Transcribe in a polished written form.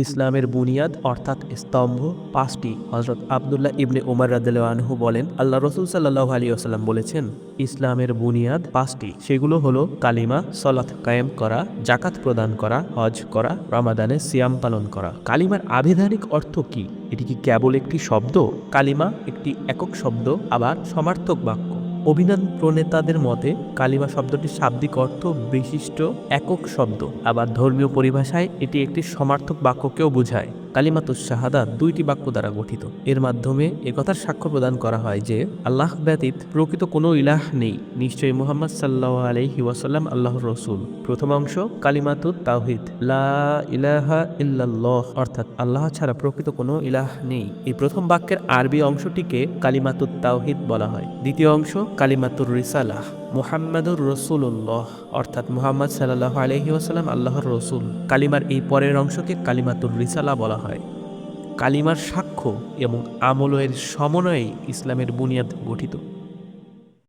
ইসলামের বুনিয়াদ অর্থাৎ স্তম্ভ পাঁচটি। হযরত আব্দুল্লাহ ইবনে উমর রাদিয়াল্লাহু আনহু বলেন, আল্লাহ রাসূল সাল্লাল্লাহু আলাইহি ওয়াসাল্লাম বলেছেন, ইসলামের বুনিয়াদ পাঁচটি। সেগুলো হলো কালিমা, সালাত কায়েম করা, যাকাত প্রদান করা, হজ করা, রমাদানে সিয়াম পালন করা। কালিমার আবিধানিক অর্থ কি? এটি কি কেবল একটি শব্দ? কালিমা একটি একক শব্দ, আবার সমার্থক বাক্য। অভিধান প্রণেতাদের মতে কালিমা শব্দটির শাব্দিক অর্থ বিশিষ্ট একক শব্দ, আবার ধর্মীয় পরিভাষায় এটি একটি সমার্থক বাক্যকেও বোঝায়। কালিমাতুশ শাহাদাত দুইটি বাক্য দ্বারা গঠিত। এর মাধ্যমে একথার সাক্ষ্য প্রদান করা হয় যে আল্লাহ ব্যতীত প্রকৃত কোনো ইলাহ নেই, নিশ্চয়ই মুহাম্মদ সাল্লাল্লাহু আলাইহি ওয়াসাল্লাম আল্লাহর রাসূল। প্রথম অংশ কালিমাতুত তাওহীদ, লা ইলাহা ইল্লাল্লাহ, অর্থাৎ আল্লাহ ছাড়া প্রকৃত কোনো ইলাহ নেই। এই প্রথম বাক্যের আরবি অংশটিকে কালিমাতুত তাওহীদ বলা হয়। দ্বিতীয় অংশ কালিমাতুর রিসালাহ, মুহাম্মাদুর রাসূলুল্লাহ, অর্থাৎ মুহাম্মদ সাল্লাল্লাহু আলাইহি ওয়াসাল্লাম আল্লাহর রাসূল। কালিমার এই পরের অংশকে কালিমাতুর রিসালা বলা হয়। কালিমার সাক্ষ্য এবং আমলের সমন্বয়ে ইসলামের বুনিয়াদ গঠিত।